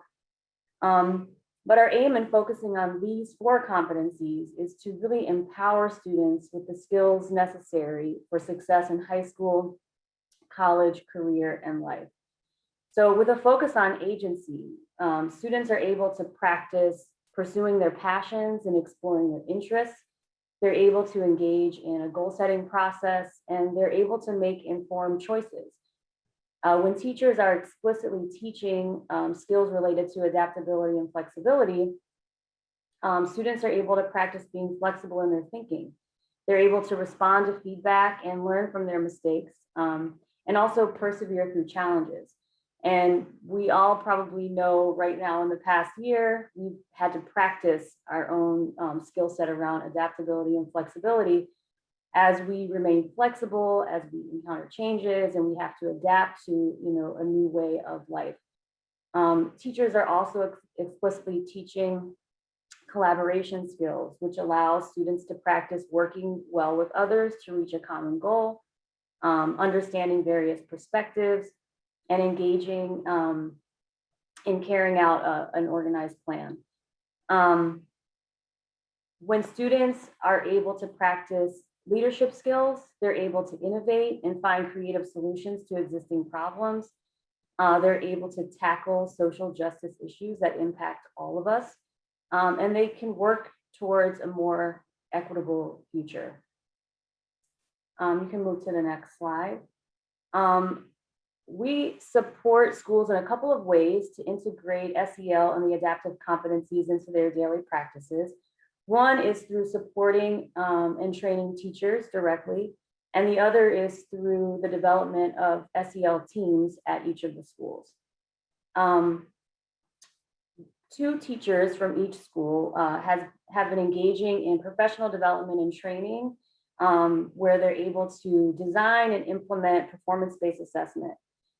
But our aim in focusing on these 4 competencies is to really empower students with the skills necessary for success in high school, college, career, and life. So with a focus on agency, students are able to practice pursuing their passions and exploring their interests. They're able to engage in a goal-setting process, and they're able to make informed choices. When teachers are explicitly teaching skills related to adaptability and flexibility, students are able to practice being flexible in their thinking. They're able to respond to feedback and learn from their mistakes, and also persevere through challenges. And we all probably know right now in the past year, we've had to practice our own skill set around adaptability and flexibility as we remain flexible, as we encounter changes, and we have to adapt to a new way of life. Teachers are also explicitly teaching collaboration skills, which allows students to practice working well with others to reach a common goal, understanding various perspectives, and engaging in carrying out an organized plan. When students are able to practice leadership skills, they're able to innovate and find creative solutions to existing problems. They're able to tackle social justice issues that impact all of us, and they can work towards a more equitable future. You can move to the next slide. We support schools in a couple of ways to integrate SEL and the adaptive competencies into their daily practices. One is through supporting and training teachers directly, and the other is through the development of SEL teams at each of the schools. 2 teachers from each school have been engaging in professional development and training where they're able to design and implement performance-based assessment.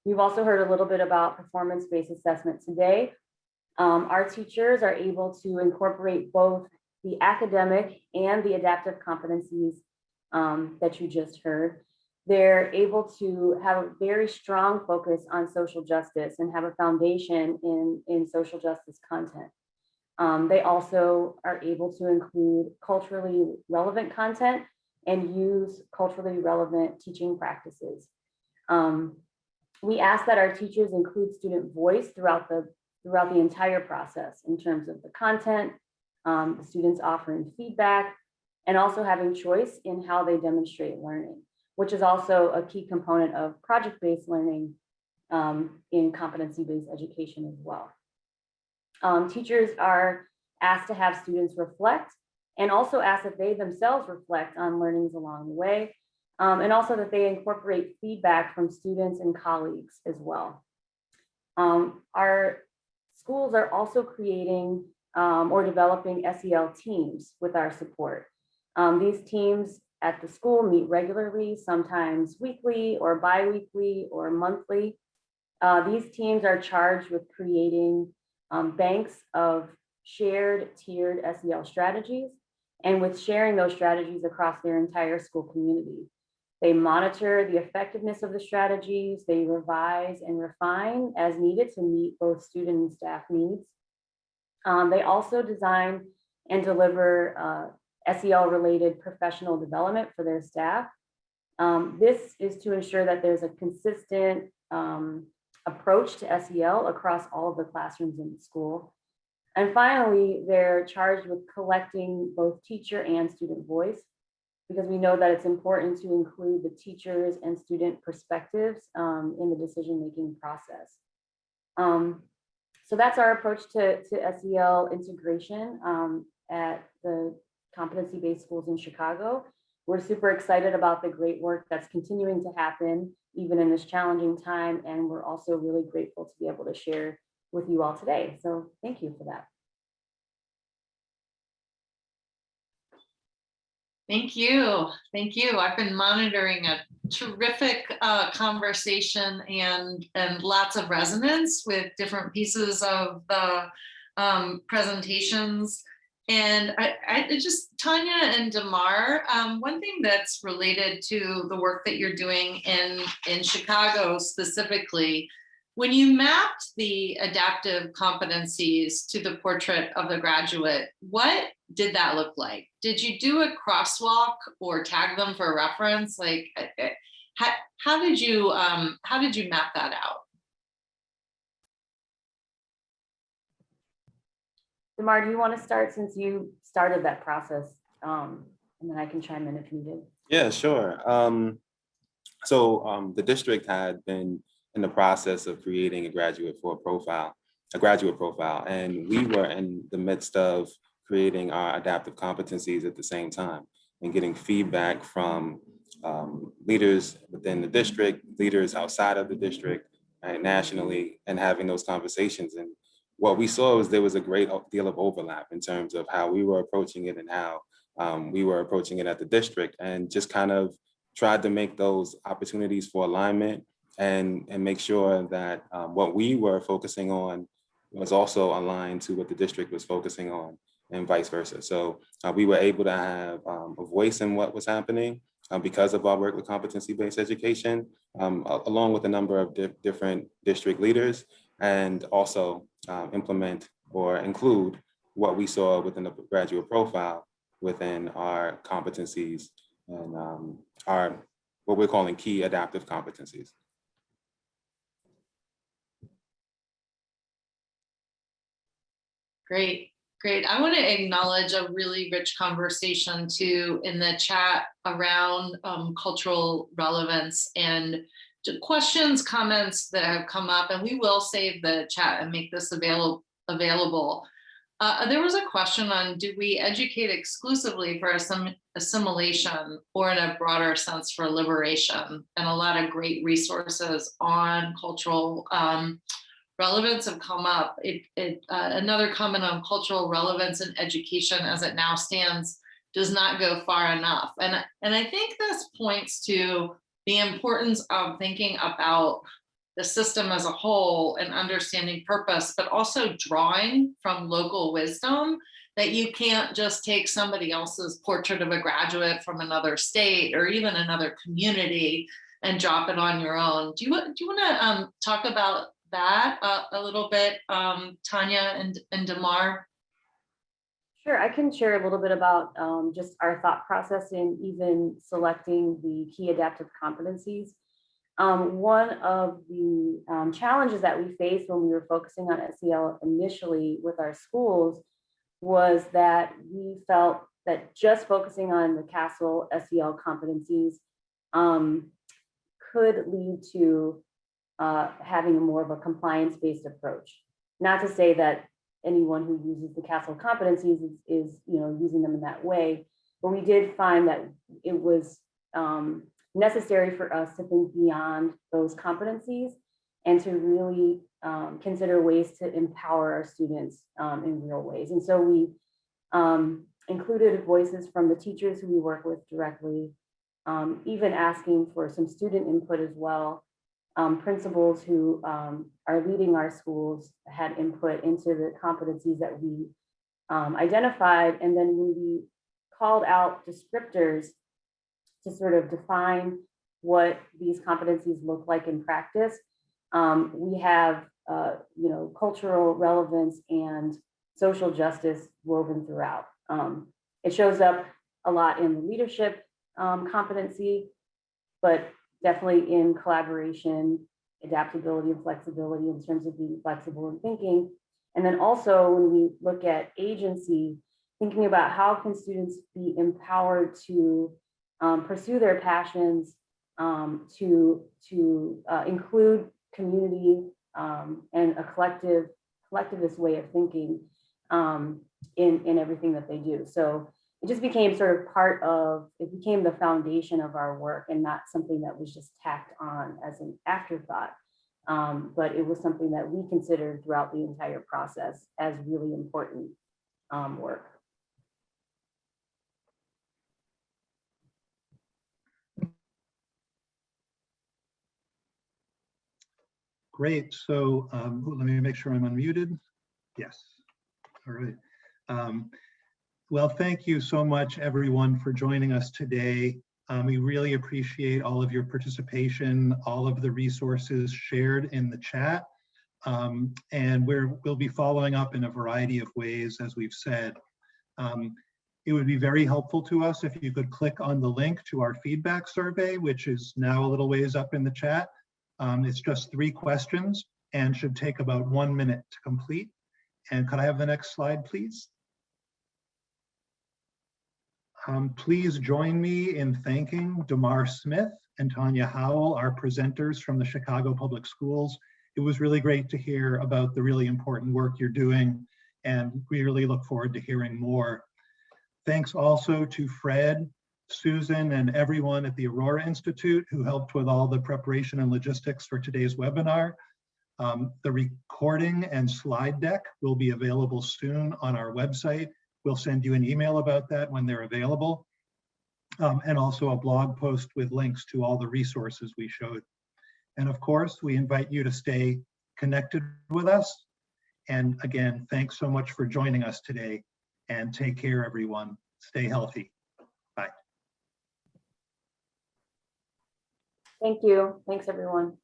We've also heard a little bit about performance-based assessment today. Our teachers are able to incorporate both the academic and the adaptive competencies that you just heard. They're able to have a very strong focus on social justice and have a foundation in social justice content. They also are able to include culturally relevant content and use culturally relevant teaching practices. We ask that our teachers include student voice throughout the entire process in terms of the content, the students offering feedback, and also having choice in how they demonstrate learning, which is also a key component of project-based learning in competency-based education as well. Teachers are asked to have students reflect and also asked that they themselves reflect on learnings along the way, and also that they incorporate feedback from students and colleagues as well. Our schools are also creating or developing SEL teams with our support. These teams at the school meet regularly, sometimes weekly or bi-weekly or monthly. These teams are charged with creating banks of shared tiered SEL strategies and with sharing those strategies across their entire school community. They monitor the effectiveness of the strategies, they revise and refine as needed to meet both student and staff needs. They also design and deliver SEL-related professional development for their staff. This is to ensure that there's a consistent approach to SEL across all of the classrooms in the school. And finally, they're charged with collecting both teacher and student voice, because we know that it's important to include the teachers and student perspectives in the decision-making process. So that's our approach to SEL integration at the competency-based schools in Chicago. We're super excited about the great work that's continuing to happen even in this challenging time, and we're also really grateful to be able to share with you all today. So thank you for that. Thank you. Thank you. I've been monitoring a terrific conversation and lots of resonance with different pieces of the presentations. And I just, Tonya and Damarr, one thing that's related to the work that you're doing in Chicago specifically, when you mapped the adaptive competencies to the portrait of the graduate, what did that look like? Did you do a crosswalk or tag them for reference? Like, how did you map that out? Damarr, do you want to start since you started that process? And then I can chime in if needed. Yeah, sure. So the district had been in the process of creating a graduate profile, and we were in the midst of creating our adaptive competencies at the same time and getting feedback from leaders within the district, leaders outside of the district, right, nationally, and having those conversations. And what we saw was there was a great deal of overlap in terms of how we were approaching it and how we were approaching it at the district, and just kind of tried to make those opportunities for alignment and make sure that what we were focusing on was also aligned to what the district was focusing on, and vice versa. So we were able to have a voice in what was happening because of our work with competency-based education, along with a number of different district leaders, and also implement or include what we saw within the graduate profile within our competencies and our what we're calling key adaptive competencies. Great, great. I want to acknowledge a really rich conversation too in the chat around cultural relevance and questions, comments that have come up, and we will save the chat and make this available. There was a question on, do we educate exclusively for assimilation or in a broader sense for liberation? And a lot of great resources on cultural relevance have come up. Another comment on cultural relevance in education as it now stands does not go far enough. And I think this points to the importance of thinking about the system as a whole and understanding purpose, but also drawing from local wisdom, that you can't just take somebody else's portrait of a graduate from another state or even another community and drop it on your own. Do you want to talk about that a little bit, Tonya and Damarr? Sure, I can share a little bit about just our thought process in even selecting the key adaptive competencies. One of the challenges that we faced when we were focusing on SEL initially with our schools was that we felt that just focusing on the CASEL SEL competencies could lead to having more of a compliance-based approach. Not to say that anyone who uses the CASEL competencies is using them in that way, but we did find that it was necessary for us to think beyond those competencies and to really consider ways to empower our students in real ways. And so we included voices from the teachers who we work with directly, even asking for some student input as well. Principals who are leading our schools had input into the competencies that we identified. And then when we called out descriptors to sort of define what these competencies look like in practice, we have cultural relevance and social justice woven throughout. It shows up a lot in the leadership competency, but definitely in collaboration, adaptability, and flexibility in terms of being flexible and thinking. And then also when we look at agency, thinking about how can students be empowered to pursue their passions, to include community and a collectivist way of thinking in everything that they do. So it just became sort of it became the foundation of our work and not something that was just tacked on as an afterthought. But it was something that we considered throughout the entire process as really important work. Great. So let me make sure I'm unmuted. Yes. All right. Well, thank you so much, everyone, for joining us today. We really appreciate all of your participation, all of the resources shared in the chat. And we'll be following up in a variety of ways, as we've said. It would be very helpful to us if you could click on the link to our feedback survey, which is now a little ways up in the chat. It's just 3 questions and should take about 1 minute to complete. And could I have the next slide, please? Please join me in thanking Damarr Smith and Tonya Howell, our presenters from the Chicago Public Schools. It was really great to hear about the really important work you're doing, and we really look forward to hearing more. Thanks also to Fred, Susan, and everyone at the Aurora Institute who helped with all the preparation and logistics for today's webinar. The recording and slide deck will be available soon on our website. We'll send you an email about that when they're available, and also a blog post with links to all the resources we showed. And of course, we invite you to stay connected with us. And again, thanks so much for joining us today, and take care, everyone. Stay healthy. Bye. Thank you. Thanks, everyone.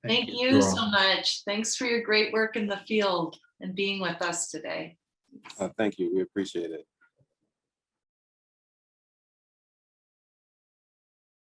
Thank you so much. Thanks for your great work in the field and being with us today. Thank you. We appreciate it.